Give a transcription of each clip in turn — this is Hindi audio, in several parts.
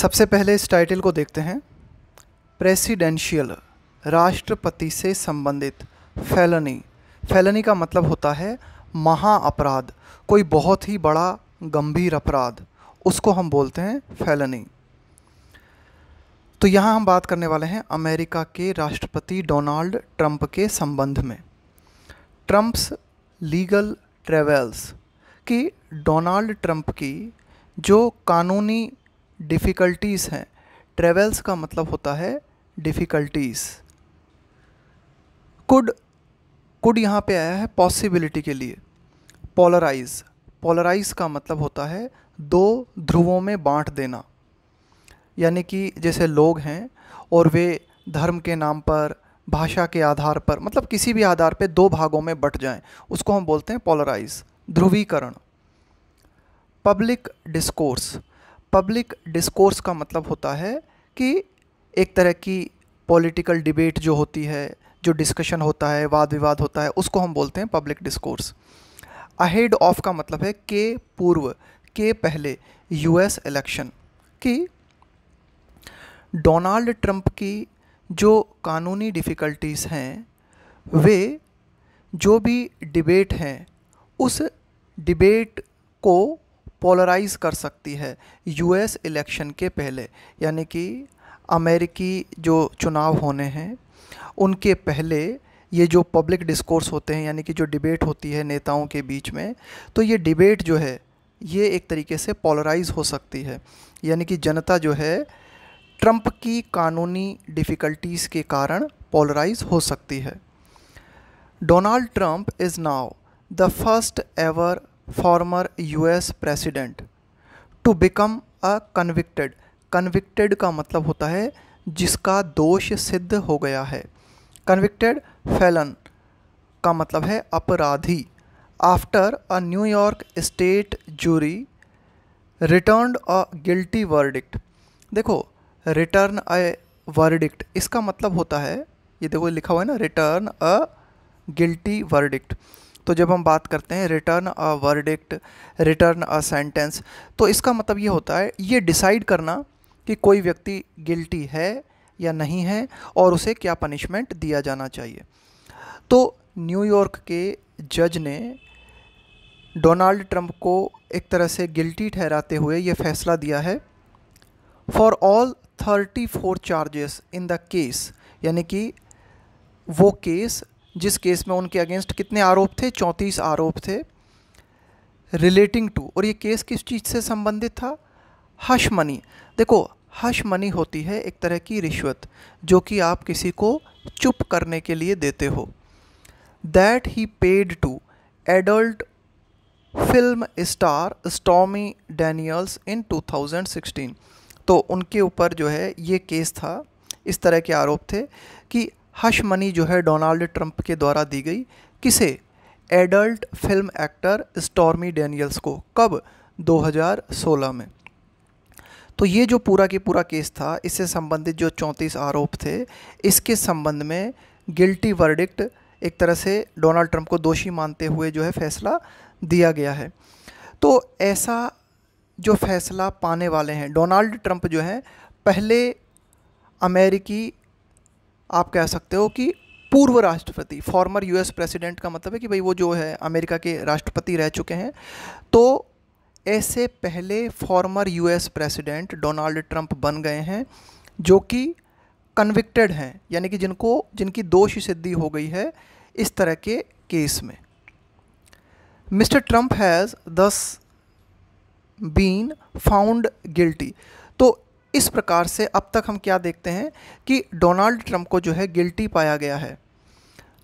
सबसे पहले इस टाइटल को देखते हैं। प्रेसिडेंशियल, राष्ट्रपति से संबंधित। फेलनी, फेलनी का मतलब होता है महाअपराध, कोई बहुत ही बड़ा गंभीर अपराध, उसको हम बोलते हैं फेलनी। तो यहाँ हम बात करने वाले हैं अमेरिका के राष्ट्रपति डोनाल्ड ट्रंप के संबंध में। ट्रंप्स लीगल ट्रेवल्स, कि डोनाल्ड ट्रंप की जो कानूनी डिफ़िकल्टीज़ हैं, ट्रेवल्स का मतलब होता है डिफ़िकल्टीज़। कुड यहाँ पे आया है पॉसिबिलिटी के लिए। पोलराइज, पोलराइज का मतलब होता है दो ध्रुवों में बांट देना, यानी कि जैसे लोग हैं और वे धर्म के नाम पर, भाषा के आधार पर, मतलब किसी भी आधार पे दो भागों में बट जाएं, उसको हम बोलते हैं पोलराइज, ध्रुवीकरण। पब्लिक डिस्कोर्स, पब्लिक डिस्कोर्स का मतलब होता है कि एक तरह की पॉलिटिकल डिबेट जो होती है, जो डिस्कशन होता है, वाद विवाद होता है, उसको हम बोलते हैं पब्लिक डिस्कोर्स। अहेड ऑफ का मतलब है के पूर्व, के पहले, यूएस इलेक्शन। कि डोनाल्ड ट्रंप की जो कानूनी डिफ़िकल्टीज़ हैं, वे जो भी डिबेट हैं उस डिबेट को पोलराइज कर सकती है यूएस इलेक्शन के पहले, यानी कि अमेरिकी जो चुनाव होने हैं उनके पहले ये जो पब्लिक डिस्कोर्स होते हैं, यानी कि जो डिबेट होती है नेताओं के बीच में, तो ये डिबेट जो है ये एक तरीके से पोलराइज हो सकती है, यानी कि जनता जो है ट्रंप की कानूनी डिफ़िकल्टीज़ के कारण पोलराइज हो सकती है। Donald Trump is now the first ever former US president to become a convicted. Convicted का मतलब होता है जिसका दोष सिद्ध हो गया है। कन्विक्टेड फेलन का मतलब है अपराधी। After a New York state jury returned a guilty verdict. देखो, रिटर्न अ वर्डिक्ट, इसका मतलब होता है, ये देखो लिखा हुआ है ना, रिटर्न अ गिल्टी वर्डिक्ट। तो जब हम बात करते हैं return a verdict, return a sentence, तो इसका मतलब ये होता है ये डिसाइड करना कि कोई व्यक्ति गिल्टी है या नहीं है और उसे क्या पनिशमेंट दिया जाना चाहिए। तो न्यूयॉर्क के जज ने डोनाल्ड ट्रंप को एक तरह से गिल्टी ठहराते हुए ये फैसला दिया है for all 34 charges in the case, यानी कि वो केस जिस केस में उनके अगेंस्ट कितने आरोप थे, 34 आरोप थे, रिलेटिंग टू, और ये केस किस चीज़ से संबंधित था, हश मनी। देखो, हश मनी होती है एक तरह की रिश्वत जो कि आप किसी को चुप करने के लिए देते हो। That he paid to adult film star Stormy Daniels in 2016। तो उनके ऊपर जो है ये केस था, इस तरह के आरोप थे कि हश मनी जो है डोनाल्ड ट्रंप के द्वारा दी गई, किसे, adult film actor stormy Daniels को। कब, 2016 में। तो ये जो पूरा की पूरा केस था, इससे संबंधित जो 34 आरोप थे, इसके संबंध में गिल्टी वर्डिक्ट एक तरह से डोनाल्ड ट्रंप को दोषी मानते हुए जो है फैसला दिया गया है। तो ऐसा जो फैसला पाने वाले हैं डोनाल्ड ट्रंप जो है पहले अमेरिकी, आप कह सकते हो कि पूर्व राष्ट्रपति, फॉर्मर यूएस प्रेसिडेंट का मतलब है कि भाई वो जो है अमेरिका के राष्ट्रपति रह चुके हैं। तो ऐसे पहले farmer US president Donald Trump बन गए हैं जो कि कन्विक्टेड हैं, यानी कि जिनकी दोष सिद्धि हो गई है इस तरह के केस में। Mr Trump has thus been found guilty. तो इस प्रकार से अब तक हम क्या देखते हैं कि डोनाल्ड ट्रंप को जो है गिल्टी पाया गया है,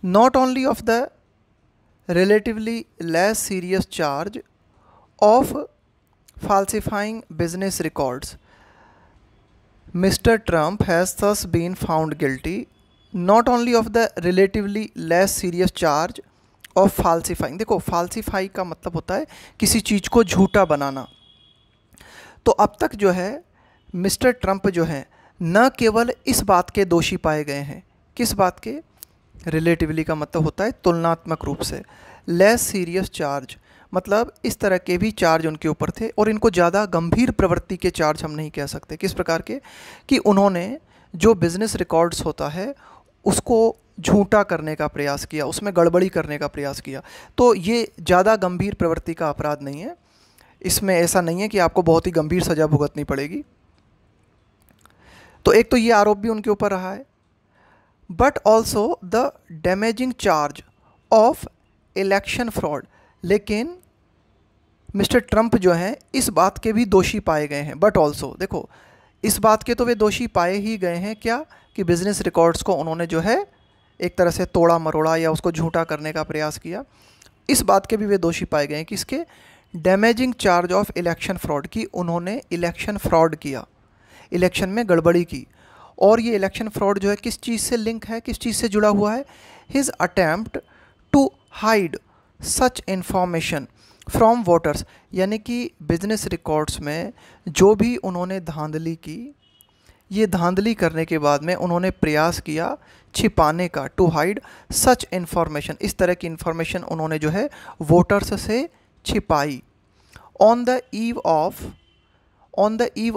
not only of the relatively less serious charge of falsifying business records. Mr. Trump has thus been found guilty not only of the relatively less serious charge of falsifying. देखो, falsify का मतलब होता है किसी चीज़ को झूठा बनाना। तो अब तक जो है मिस्टर ट्रंप जो है न केवल इस बात के दोषी पाए गए हैं, किस बात के, रिलेटिवली का मतलब होता है तुलनात्मक रूप से, लेस सीरियस चार्ज मतलब इस तरह के भी चार्ज उनके ऊपर थे, और इनको ज़्यादा गंभीर प्रवृत्ति के चार्ज हम नहीं कह सकते। किस प्रकार के? कि उन्होंने जो बिजनेस रिकॉर्ड्स होता है उसको झूठा करने का प्रयास किया, उसमें गड़बड़ी करने का प्रयास किया। तो ये ज़्यादा गंभीर प्रवृत्ति का अपराध नहीं है, इसमें ऐसा नहीं है कि आपको बहुत ही गंभीर सज़ा भुगतनी पड़ेगी। तो एक तो ये आरोप भी उनके ऊपर रहा है, but also the damaging charge of election fraud. लेकिन मिस्टर ट्रंप जो हैं इस बात के भी दोषी पाए गए हैं। बट ऑल्सो देखो, इस बात के तो वे दोषी पाए ही गए हैं क्या, कि बिजनेस रिकॉर्ड्स को उन्होंने जो है एक तरह से तोड़ा मरोड़ा या उसको झूठा करने का प्रयास किया। इस बात के भी वे दोषी पाए गए हैं कि इसके damaging charge of election fraud, की उन्होंने इलेक्शन फ्रॉड किया, इलेक्शन में गड़बड़ी की। और ये इलेक्शन फ्रॉड जो है किस चीज़ से लिंक है, किस चीज़ से जुड़ा हुआ है? His attempt to hide such information from voters. यानी कि बिजनेस रिकॉर्ड्स में जो भी उन्होंने धांधली की, ये धांधली करने के बाद में उन्होंने प्रयास किया छिपाने का, टू हाइड सच इन्फॉर्मेशन, इस तरह की इन्फॉर्मेशन उन्होंने जो है वोटर्स से छिपाई। ऑन द ईव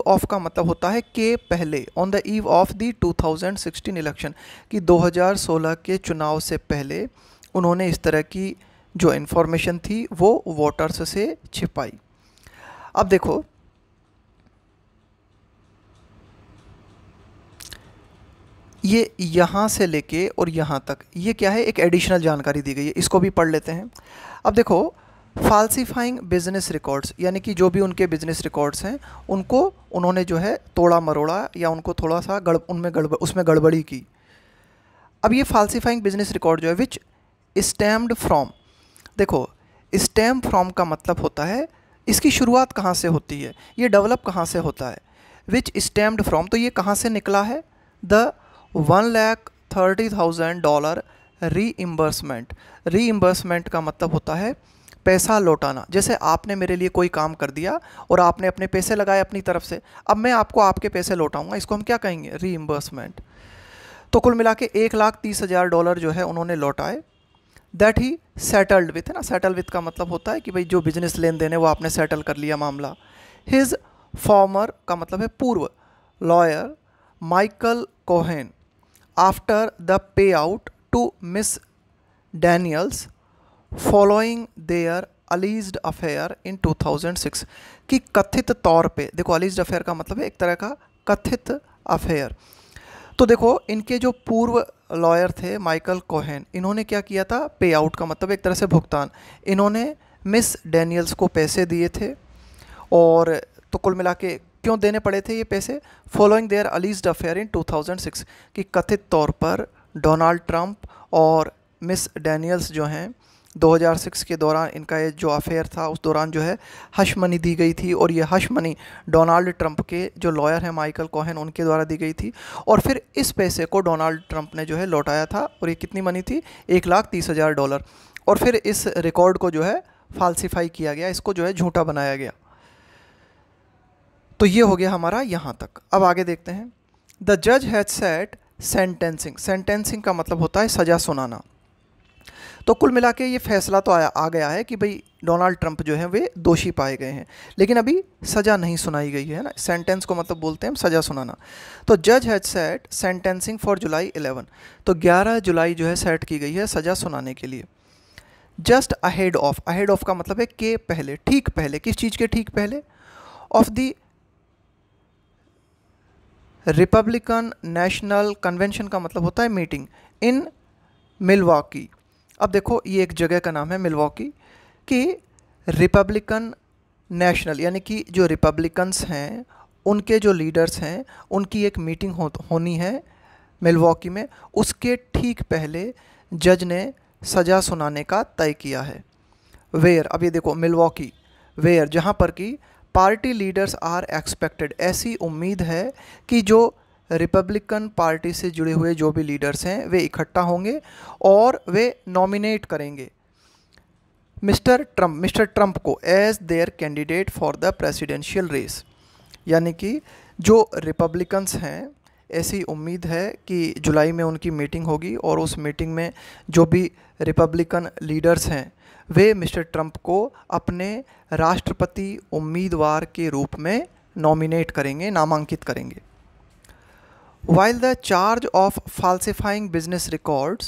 ऑफ का मतलब होता है के पहले, on the eve of the 2016 election, कि 2016 के चुनाव से पहले उन्होंने इस तरह की जो इन्फॉर्मेशन थी वो वोटर्स से छिपाई। अब देखो, ये यहाँ से लेके और यहाँ तक ये क्या है, एक एडिशनल जानकारी दी गई है, इसको भी पढ़ लेते हैं। अब देखो, फाल्सीफाइंग बिजनेस रिकॉर्ड्स, यानी कि जो भी उनके बिजनेस रिकॉर्ड्स हैं उनको उन्होंने जो है तोड़ा मरोड़ा या उनको थोड़ा सा उसमें गड़बड़ी की। अब ये फाल्सीफाइंग बिजनेस रिकॉर्ड जो है विच स्टेम्ड फ्रॉम, देखो स्टेम फ्रॉम का मतलब होता है इसकी शुरुआत कहाँ से होती है, ये डेवलप कहाँ से होता है। विच स्टेम्ड फ्रॉम, तो ये कहाँ से निकला है? The $130,000 reimbursement. रीइम्बर्समेंट का मतलब होता है पैसा लौटाना। जैसे आपने मेरे लिए कोई काम कर दिया और आपने अपने पैसे लगाए अपनी तरफ से, अब मैं आपको आपके पैसे लौटाऊंगा, इसको हम क्या कहेंगे? रीइम्बर्समेंट। तो कुल मिला के $130,000 जो है उन्होंने लौटाए। दैट ही सेटल्ड विथ, है ना, सेटल विथ का मतलब होता है कि भाई जो बिजनेस लेन देन है वो आपने सेटल कर लिया मामला। हिज फॉर्मर का मतलब है पूर्व lawyer Michael Cohen after the pay out to miss Daniels following their alleged affair in 2006, कि कथित तौर पे, देखो अलीज्ड अफेयर का मतलब है एक तरह का कथित अफेयर। तो देखो इनके जो पूर्व लॉयर थे माइकल कोहेन, इन्होंने क्या किया था? पे आउट का मतलब एक तरह से भुगतान, इन्होंने मिस डैनियल्स को पैसे दिए थे। और तो कुल मिला के क्यों देने पड़े थे ये पैसे? Following their alleged affair in 2006, कि कथित तौर पर डोनाल्ड ट्रंप और मिस डैनियल्स जो हैं 2006 के दौरान इनका ये जो अफेयर था उस दौरान जो है हश मनी दी गई थी, और ये हश मनी डोनाल्ड ट्रंप के जो लॉयर हैं माइकल कोहेन उनके द्वारा दी गई थी। और फिर इस पैसे को डोनाल्ड ट्रंप ने जो है लौटाया था, और ये कितनी मनी थी? $130,000। और फिर इस रिकॉर्ड को जो है फाल्सीफाई किया गया, इसको जो है झूठा बनाया गया। तो ये हो गया हमारा यहाँ तक। अब आगे देखते हैं। द जज हैज सेट सेंटेंसिंग। सेंटेंसिंग का मतलब होता है सज़ा सुनाना। तो कुल मिला के ये फैसला तो आ गया है कि भाई डोनाल्ड ट्रंप जो है वे दोषी पाए गए हैं, लेकिन अभी सज़ा नहीं सुनाई गई है ना। सेंटेंस को मतलब बोलते हैं हम सज़ा सुनाना। तो जज हैज सेट सेंटेंसिंग फॉर जुलाई 11, तो 11 जुलाई जो है सेट की गई है सज़ा सुनाने के लिए। Just ahead of, ahead of का मतलब है के पहले, ठीक पहले, किस चीज़ के ठीक पहले? Of the Republican national convention का मतलब होता है मीटिंग इन मिलवॉकी। अब देखो ये एक जगह का नाम है मिलवॉकी, कि रिपब्लिकन नेशनल यानी कि जो रिपब्लिकन्स हैं उनके जो लीडर्स हैं उनकी एक मीटिंग होनी है मिलवॉकी में, उसके ठीक पहले जज ने सज़ा सुनाने का तय किया है। वेयर, अब ये देखो मिलवॉकी, वेयर जहाँ पर कि पार्टी लीडर्स आर एक्सपेक्टेड, ऐसी उम्मीद है कि जो रिपब्लिकन पार्टी से जुड़े हुए जो भी लीडर्स हैं वे इकट्ठा होंगे और वे नॉमिनेट करेंगे मिस्टर ट्रंप को as their candidate for the presidential race. यानी कि जो रिपब्लिकन्स हैं ऐसी उम्मीद है कि जुलाई में उनकी मीटिंग होगी और उस मीटिंग में जो भी रिपब्लिकन लीडर्स हैं वे मिस्टर ट्रंप को अपने राष्ट्रपति उम्मीदवार के रूप में नॉमिनेट करेंगे, नामांकित करेंगे। While the charge of falsifying business records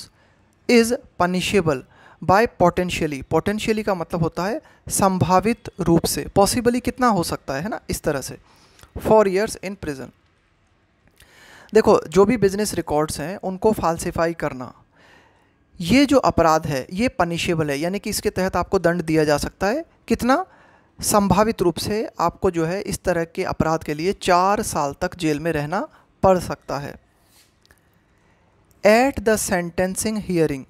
is punishable by potentially का मतलब होता है संभावित रूप से, possibly कितना हो सकता है ना, इस तरह से, 4 years in prison। देखो, जो भी बिजनेस रिकॉर्ड्स हैं उनको फाल्सिफाई करना, ये जो अपराध है ये पनिशेबल है, यानी कि इसके तहत आपको दंड दिया जा सकता है। कितना? संभावित रूप से आपको जो है इस तरह के अपराध के लिए 4 साल तक जेल में रहना पढ़ सकता है। एट द सेंटेंसिंग हियरिंग,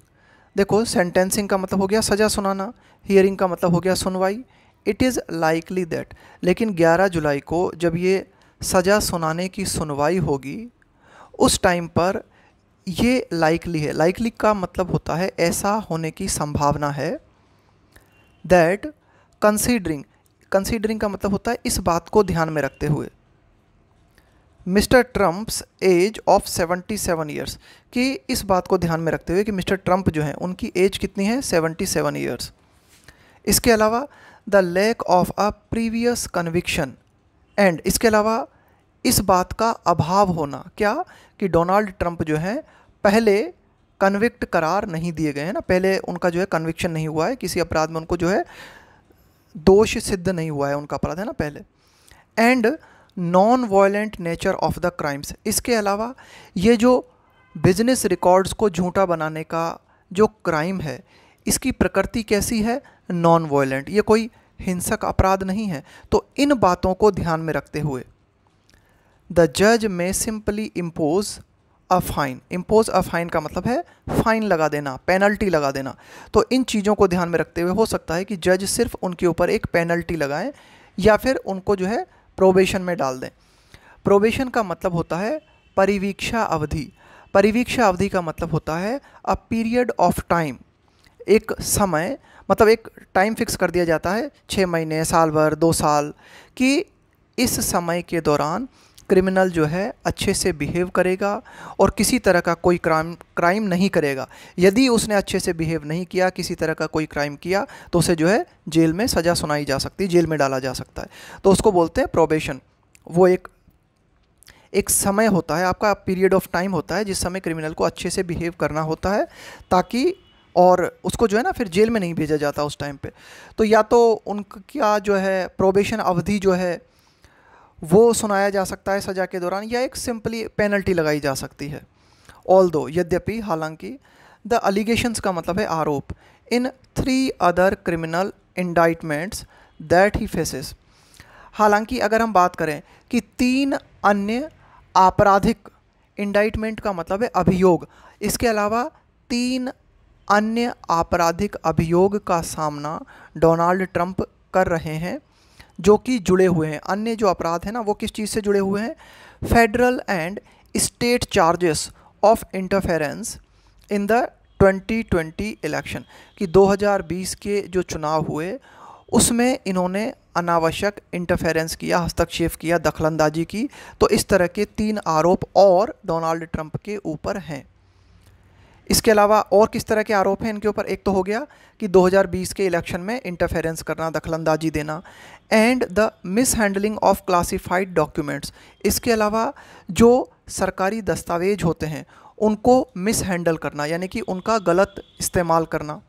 देखो सेंटेंसिंग का मतलब हो गया सज़ा सुनाना, हियरिंग का मतलब हो गया सुनवाई। इट इज़ लाइकली दैट, लेकिन 11 जुलाई को जब ये सज़ा सुनाने की सुनवाई होगी उस टाइम पर ये लाइकली है, लाइकली का मतलब होता है ऐसा होने की संभावना है। दैट कंसीडरिंग का मतलब होता है इस बात को ध्यान में रखते हुए, Mr Trump's age of 77 years, कि इस बात को ध्यान में रखते हुए कि मिस्टर ट्रंप जो हैं उनकी एज कितनी है? 77 ईयर्स। इसके अलावा the lack of a previous conviction and, इसके अलावा इस बात का अभाव होना, क्या? कि डोनाल्ड ट्रंप जो हैं पहले कन्विक्ट करार नहीं दिए गए हैं ना, पहले उनका जो है कन्विक्शन नहीं हुआ है किसी अपराध में, उनको जो है दोष सिद्ध नहीं हुआ है उनका अपराध है ना पहले। And non violent nature of the crimes, इसके अलावा ये जो बिजनेस रिकॉर्ड्स को झूठा बनाने का जो क्राइम है इसकी प्रकृति कैसी है? नॉन वायलेंट, ये कोई हिंसक अपराध नहीं है। तो इन बातों को ध्यान में रखते हुए द जज में simply impose a fine, impose a fine का मतलब है फाइन लगा देना, पेनल्टी लगा देना। तो इन चीज़ों को ध्यान में रखते हुए हो सकता है कि जज सिर्फ उनके ऊपर एक पेनल्टी लगाएं या फिर उनको जो है प्रोबेशन में डाल दें। प्रोबेशन का मतलब होता है परिवीक्षा अवधि, परिवीक्षा अवधि का मतलब होता है अ पीरियड ऑफ टाइम, एक समय, मतलब एक टाइम फिक्स कर दिया जाता है 6 महीने, साल भर, 2 साल, कि इस समय के दौरान क्रिमिनल जो है अच्छे से बिहेव करेगा और किसी तरह का कोई क्राइम नहीं करेगा। यदि उसने अच्छे से बिहेव नहीं किया, किसी तरह का कोई क्राइम किया, तो उसे जो है जेल में सज़ा सुनाई जा सकती है, जेल में डाला जा सकता है। तो उसको बोलते हैं प्रोबेशन। वो एक समय होता है, आपका पीरियड ऑफ टाइम होता है जिस समय क्रिमिनल को अच्छे से बिहेव करना होता है, ताकि और उसको जो है ना फिर जेल में नहीं भेजा जाता उस टाइम पे। तो या तो उनका जो है प्रोबेशन अवधि जो है वो सुनाया जा सकता है सज़ा के दौरान, या एक सिंपली पेनल्टी लगाई जा सकती है। ऑल्दो, यद्यपि, हालांकि, द अलिगेशंस का मतलब है आरोप, in 3 other criminal indictments that he faces, हालांकि अगर हम बात करें कि 3 अन्य आपराधिक, इंडाइटमेंट का मतलब है अभियोग, इसके अलावा 3 अन्य आपराधिक अभियोग का सामना डोनाल्ड ट्रंप कर रहे हैं जो कि जुड़े हुए हैं। अन्य जो अपराध हैं ना वो किस चीज़ से जुड़े हुए हैं? Federal and state charges of interference in the 2020 election, कि 2020 के जो चुनाव हुए उसमें इन्होंने अनावश्यक इंटरफेरेंस किया, हस्तक्षेप किया, दखलंदाजी की। तो इस तरह के 3 आरोप और डोनाल्ड ट्रंप के ऊपर हैं। इसके अलावा और किस तरह के आरोप हैं इनके ऊपर? एक तो हो गया कि 2020 के इलेक्शन में इंटरफेरेंस करना, दखलंदाजी देना, and the miss handling of classified documents, इसके अलावा जो सरकारी दस्तावेज होते हैं उनको मिस हैंडल करना, यानी कि उनका गलत इस्तेमाल करना।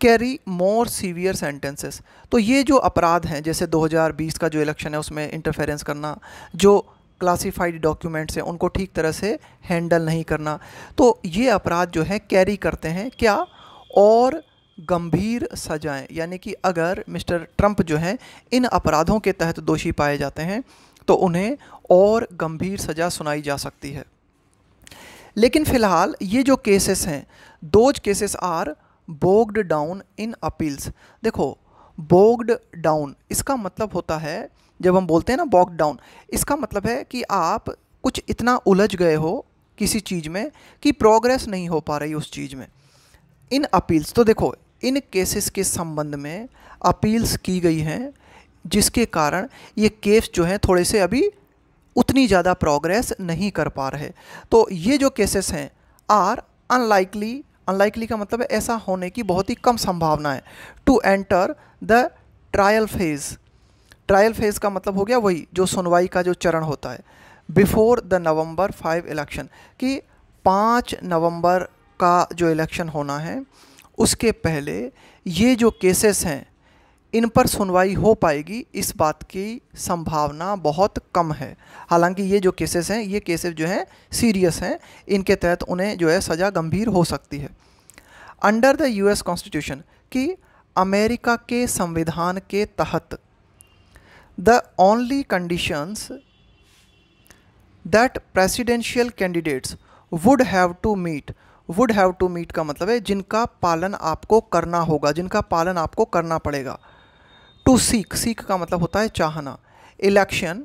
कैरी मोर सीवियर सेंटेंसेस, तो ये जो अपराध हैं, जैसे 2020 का जो इलेक्शन है उसमें इंटरफेरेंस करना, जो क्लासिफाइड डॉक्यूमेंट्स हैं उनको ठीक तरह से हैंडल नहीं करना, तो ये अपराध जो है कैरी करते हैं क्या? और गंभीर सजाएं, यानी कि अगर मिस्टर ट्रंप जो हैं इन अपराधों के तहत दोषी पाए जाते हैं तो उन्हें और गंभीर सज़ा सुनाई जा सकती है। लेकिन फ़िलहाल ये जो केसेस हैं, those cases are bogged down in appeals. देखो, बोग्ड डाउन इसका मतलब होता है, जब हम बोलते हैं ना बॉग डाउन, इसका मतलब है कि आप कुछ इतना उलझ गए हो किसी चीज़ में कि प्रोग्रेस नहीं हो पा रही उस चीज़ में। इन अपील्स, तो देखो इन केसेस के संबंध में अपील्स की गई हैं जिसके कारण ये केस जो हैं थोड़े से अभी उतनी ज़्यादा प्रोग्रेस नहीं कर पा रहे। तो ये जो केसेस हैं आर अनलाइकली अनलाइकली का मतलब है ऐसा होने की बहुत ही कम संभावना है। To enter the trial phase, trial phase का मतलब हो गया वही जो सुनवाई का जो चरण होता है। बिफोर द नवंबर 5 इलेक्शन, कि 5 नवंबर का जो इलेक्शन होना है उसके पहले ये जो केसेस हैं इन पर सुनवाई हो पाएगी, इस बात की संभावना बहुत कम है। हालांकि ये जो केसेस हैं ये केसेस जो हैं सीरियस हैं, इनके तहत उन्हें जो है सज़ा गंभीर हो सकती है। अंडर द यूएस कॉन्स्टिट्यूशन, कि अमेरिका के संविधान के तहत the only conditions that presidential candidates would have to meet, would have to meet का मतलब है जिनका पालन आपको करना होगा, जिनका पालन आपको करना पड़ेगा। टू सीक, सीक का मतलब होता है चाहना। Election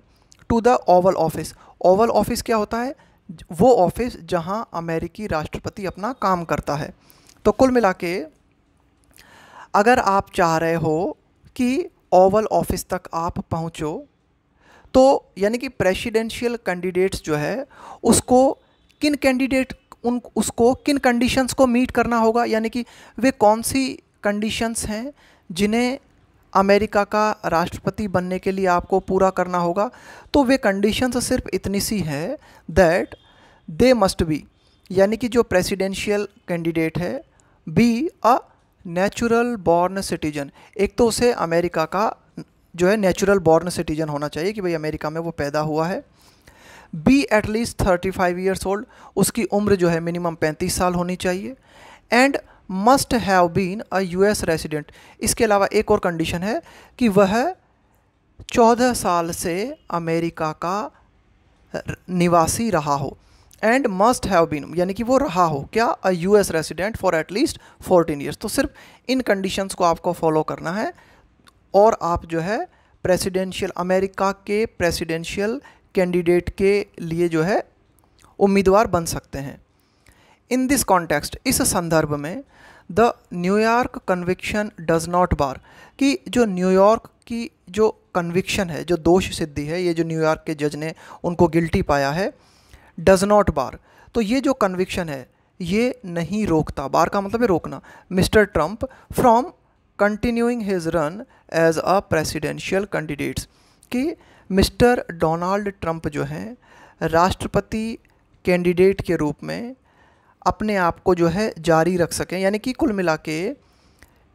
to the Oval Office, Oval Office क्या होता है? वो ऑफिस जहां अमेरिकी राष्ट्रपति अपना काम करता है। तो कुल मिला के अगर आप चाह रहे हो कि ओवल ऑफिस तक आप पहुंचो, तो यानी कि प्रेसिडेंशियल कैंडिडेट्स जो है उसको किन कैंडिडेट उसको किन कंडीशंस को मीट करना होगा, यानी कि वे कौन सी कंडीशंस हैं जिन्हें अमेरिका का राष्ट्रपति बनने के लिए आपको पूरा करना होगा। तो वे कंडीशंस सिर्फ इतनी सी है दैट दे मस्ट बी, यानी कि जो प्रेसिडेंशियल कैंडिडेट है, be a natural born citizen, एक तो उसे अमेरिका का जो है नेचुरल बॉर्न सिटीजन होना चाहिए कि भाई अमेरिका में वो पैदा हुआ है। बी एटलीस्ट 35 ईयर्स ओल्ड, उसकी उम्र जो है मिनिमम 35 साल होनी चाहिए। And must have been a US resident, इसके अलावा एक और कंडीशन है कि वह 14 साल से अमेरिका का निवासी रहा हो। एंड मस्ट हैव बीन यानी कि वो रहा हो क्या, अ US resident for at least 14 years. तो सिर्फ इन कंडीशंस को आपको फॉलो करना है और आप जो है प्रेसिडेंशियल, अमेरिका के प्रेसिडेंशियल कैंडिडेट के लिए जो है उम्मीदवार बन सकते हैं। इन दिस कॉन्टेक्स्ट, इस संदर्भ में the New York conviction does not bar, कि जो न्यूयॉर्क की जो कन्विक्शन है, जो दोष सिद्धि है, ये जो न्यूयॉर्क के जज ने उनको गिल्टी पाया है, डज नॉट बार, तो ये जो कन्विक्शन है ये नहीं रोकता, बार का मतलब है रोकना, Mr Trump from continuing his run as a presidential candidates, कि मिस्टर डोनाल्ड ट्रंप जो हैं राष्ट्रपति कैंडिडेट के रूप में अपने आप को जो है जारी रख सकें। यानी कि कुल मिला के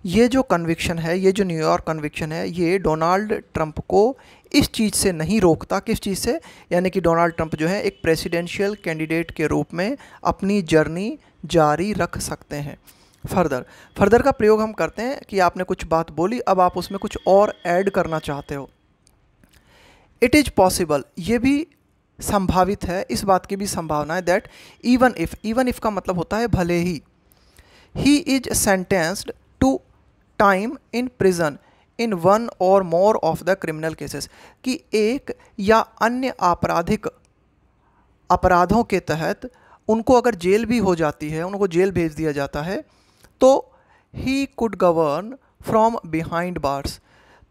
ये जो कन्विक्शन है, ये जो न्यूयॉर्क कन्विक्शन है, ये डोनाल्ड ट्रंप को इस चीज़ से नहीं रोकता। किस चीज़ से? यानी कि डोनाल्ड ट्रंप जो है एक प्रेसिडेंशियल कैंडिडेट के रूप में अपनी जर्नी जारी रख सकते हैं। फर्दर का प्रयोग हम करते हैं कि आपने कुछ बात बोली, अब आप उसमें कुछ और ऐड करना चाहते हो। इट इज़ पॉसिबल, ये भी संभावित है, इस बात की भी संभावना है दैट इवन इफ़ का मतलब होता है भले ही is sentenced to time in prison in one और more of the criminal cases, कि एक या अन्य आपराधिक अपराधों के तहत उनको अगर जेल भी हो जाती है, उनको जेल भेज दिया जाता है, तो he could govern from behind bars,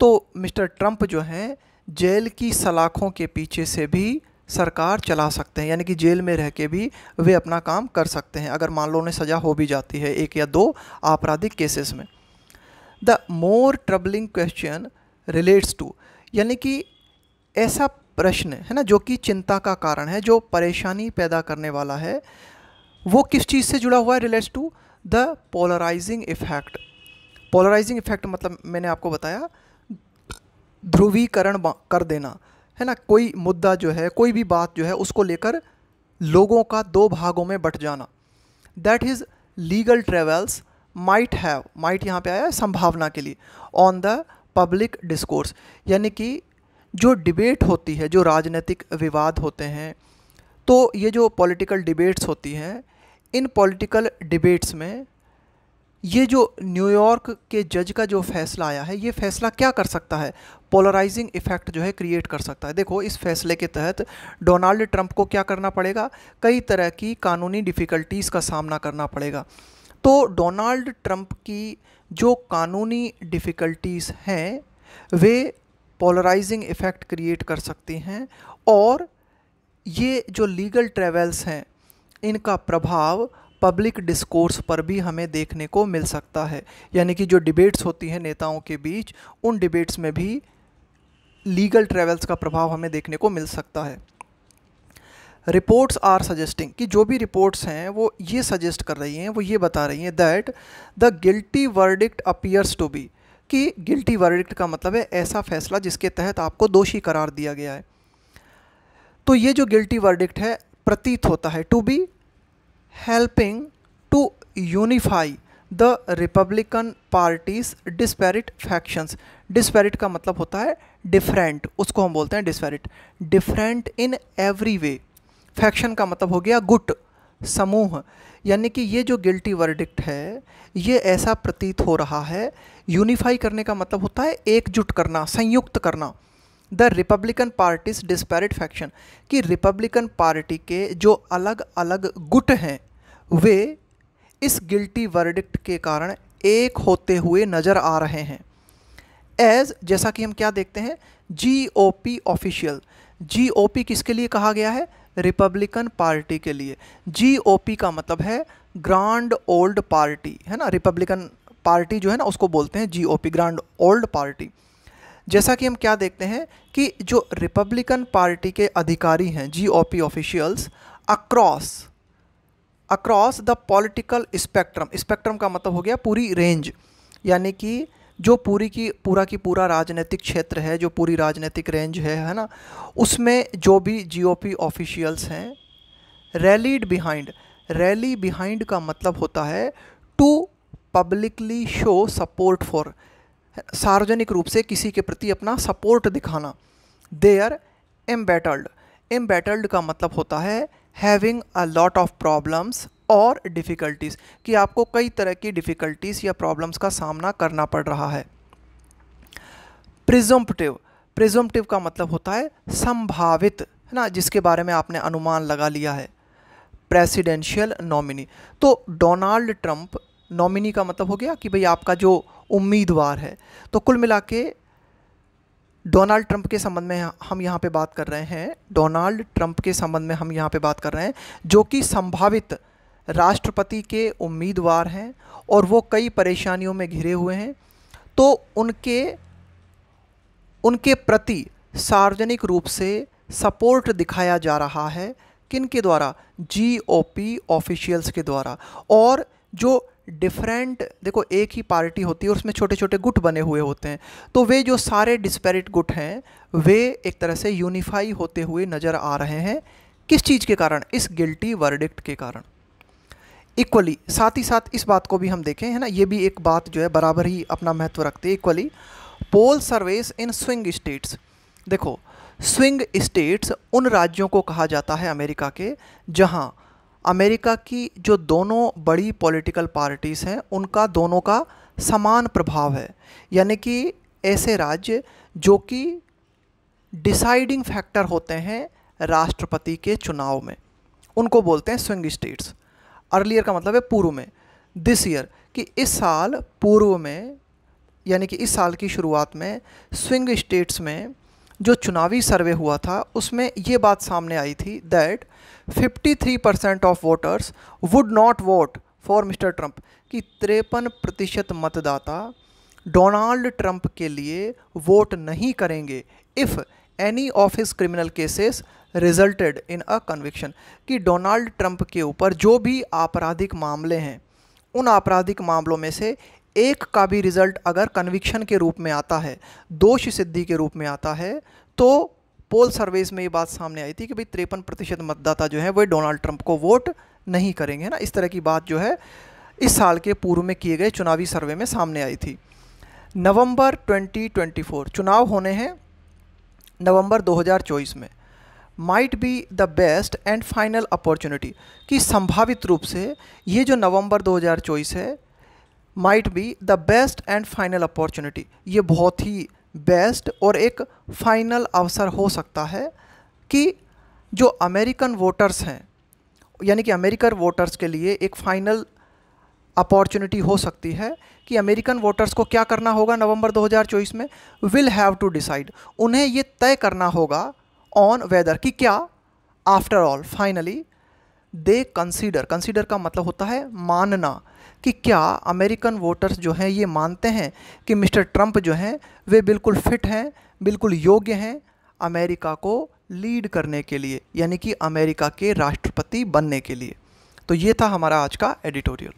तो मिस्टर ट्रंप जो हैं जेल की सलाखों के पीछे से भी सरकार चला सकते हैं, यानी कि जेल में रह के भी वे अपना काम कर सकते हैं अगर मान लो उन्हें सज़ा हो भी जाती है एक या दो आपराधिक केसेस में। The more troubling question relates to, यानी कि ऐसा प्रश्न है ना जो कि चिंता का कारण है, जो परेशानी पैदा करने वाला है, वो किस चीज़ से जुड़ा हुआ है? Relates to the polarising effect. Polarising effect मतलब मैंने आपको बताया ध्रुवीकरण कर देना, है ना, कोई मुद्दा जो है, कोई भी बात जो है उसको लेकर लोगों का दो भागों में बट जाना। That is legal travels might have, might यहाँ पे आया है संभावना के लिए, ऑन द पब्लिक डिस्कोर्स, यानी कि जो डिबेट होती है, जो राजनीतिक विवाद होते हैं, तो ये जो पॉलिटिकल डिबेट्स होती हैं, इन पॉलिटिकल डिबेट्स में ये जो न्यूयॉर्क के जज का जो फैसला आया है, ये फैसला क्या कर सकता है? पोलराइजिंग इफेक्ट जो है क्रिएट कर सकता है। देखो इस फैसले के तहत डोनाल्ड ट्रंप को क्या करना पड़ेगा? कई तरह की कानूनी डिफ़िकल्टीज़ का सामना करना पड़ेगा। तो डोनाल्ड ट्रंप की जो कानूनी डिफ़िकल्टीज़ हैं वे पोलराइजिंग इफ़ेक्ट क्रिएट कर सकती हैं, और ये जो लीगल ट्रेवल्स हैं इनका प्रभाव पब्लिक डिस्कोर्स पर भी हमें देखने को मिल सकता है। यानी कि जो डिबेट्स होती हैं नेताओं के बीच, उन डिबेट्स में भी लीगल ट्रेवल्स का प्रभाव हमें देखने को मिल सकता है। रिपोर्ट्स आर सजेस्टिंग कि जो भी रिपोर्ट्स हैं वो ये सजेस्ट कर रही हैं, वो ये बता रही हैं that the guilty verdict appears to be, कि गिल्टी वर्डिक्ट का मतलब है ऐसा फैसला जिसके तहत आपको दोषी करार दिया गया है। तो ये जो गिल्टी वर्डिक्ट है प्रतीत होता है to be helping to unify the Republican party's disparate factions. Disparate का मतलब होता है डिफरेंट, उसको हम बोलते हैं disparate, different in every way. Faction का मतलब हो गया गुट, समूह। यानी कि ये जो गिल्टी वर्डिक्ट है ये ऐसा प्रतीत हो रहा है, यूनिफाई करने का मतलब होता है एकजुट करना, संयुक्त करना। The Republican party's disparate faction, कि रिपब्लिकन पार्टी के जो अलग अलग गुट हैं वे इस गिल्टी वर्डिक्ट के कारण एक होते हुए नज़र आ रहे हैं। एज, जैसा कि हम क्या देखते हैं, GOP ऑफिशियल। GOP किसके लिए कहा गया है? रिपब्लिकन पार्टी के लिए। GOP का मतलब है ग्रांड ओल्ड पार्टी, है ना। रिपब्लिकन पार्टी जो है ना उसको बोलते हैं GOP, ग्रांड ओल्ड पार्टी। जैसा कि हम क्या देखते हैं कि जो रिपब्लिकन पार्टी के अधिकारी हैं GOP officials across the political spectrum, spectrum का मतलब हो गया पूरी रेंज, यानी कि जो पूरा की पूरा राजनीतिक क्षेत्र है, जो पूरी राजनीतिक रेंज है ना, उसमें जो भी GOP ऑफिशियल्स हैं रैलीड बिहाइंड। रैली बिहाइंड का मतलब होता है to publicly show support for, सार्वजनिक रूप से किसी के प्रति अपना सपोर्ट दिखाना। दे आर एम्बैटल्ड, एम्बैटल्ड का मतलब होता है having a lot of problems और डिफ़िकल्टीज़, कि आपको कई तरह की डिफ़िकल्टीज़ या प्रॉब्लम्स का सामना करना पड़ रहा है। प्रिजम्पटिव, प्रिजम्पटिव का मतलब होता है संभावित, है ना, जिसके बारे में आपने अनुमान लगा लिया है। प्रेसिडेंशियल नॉमिनी, तो डोनाल्ड ट्रंप, नॉमिनी का मतलब हो गया कि भाई आपका जो उम्मीदवार है। तो कुल मिला के डोनाल्ड ट्रंप के संबंध में हम यहाँ पे बात कर रहे हैं, डोनाल्ड ट्रंप के संबंध में हम यहाँ पे बात कर रहे हैं, जो कि संभावित राष्ट्रपति के उम्मीदवार हैं और वो कई परेशानियों में घिरे हुए हैं। तो उनके प्रति सार्वजनिक रूप से सपोर्ट दिखाया जा रहा है, किनके द्वारा? GOP ऑफिशियल्स के द्वारा। और जो डिफरेंट, देखो एक ही पार्टी होती है और उसमें छोटे छोटे गुट बने हुए होते हैं, तो वे जो सारे डिस्पैरिट गुट हैं वे एक तरह से यूनिफाई होते हुए नज़र आ रहे हैं। किस चीज़ के कारण? इस गिल्टी वर्डिक्ट के कारण। इक्वली, साथ ही साथ इस बात को भी हम देखें, है ना, ये भी एक बात जो है बराबर ही अपना महत्व रखते हैं। Equally poll surveys in swing states, देखो स्विंग स्टेट्स उन राज्यों को कहा जाता है अमेरिका के जहां अमेरिका की जो दोनों बड़ी पॉलिटिकल पार्टीज़ हैं उनका दोनों का समान प्रभाव है। यानी कि ऐसे राज्य जो कि डिसाइडिंग फैक्टर होते हैं राष्ट्रपति के चुनाव में, उनको बोलते हैं स्विंग स्टेट्स। अर्लियर का मतलब है पूर्व में, दिस ईयर कि इस साल पूर्व में, यानी कि इस साल की शुरुआत में स्विंग स्टेट्स में जो चुनावी सर्वे हुआ था उसमें ये बात सामने आई थी that 53% of voters would not vote for mister Trump, कि 53% मतदाता डोनाल्ड ट्रंप के लिए वोट नहीं करेंगे if any of his criminal cases resulted in a conviction, कि डोनाल्ड ट्रंप के ऊपर जो भी आपराधिक मामले हैं उन आपराधिक मामलों में से एक का भी रिजल्ट अगर कन्विक्शन के रूप में आता है, दोष सिद्धि के रूप में आता है, तो पोल सर्वेस में ये बात सामने आई थी कि भाई 53% मतदाता जो है वो डोनाल्ड ट्रंप को वोट नहीं करेंगे, है ना। इस तरह की बात जो है इस साल के पूर्व में किए गए चुनावी सर्वे में सामने आई थी। नवंबर 2024 चुनाव होने हैं, नवंबर 2024 में। Might be the best and final opportunity, कि संभावित रूप से ये जो नवंबर 2024 है might be the best and final opportunity, ये बहुत ही बेस्ट और एक फाइनल अवसर हो सकता है कि जो अमेरिकन वोटर्स हैं, यानी कि अमेरिकन वोटर्स के लिए एक फाइनल अपॉर्चुनिटी हो सकती है कि अमेरिकन वोटर्स को क्या करना होगा नवंबर 2024 में? विल हैव टू डिसाइड, उन्हें ये तय करना होगा ऑन वेदर, कि क्या after all finally they consider, consider का मतलब होता है मानना, कि क्या अमेरिकन वोटर्स जो हैं ये मानते हैं कि मिस्टर ट्रंप जो हैं वे बिल्कुल फिट हैं, बिल्कुल योग्य हैं अमेरिका को लीड करने के लिए, यानी कि अमेरिका के राष्ट्रपति बनने के लिए। तो ये था हमारा आज का एडिटोरियल।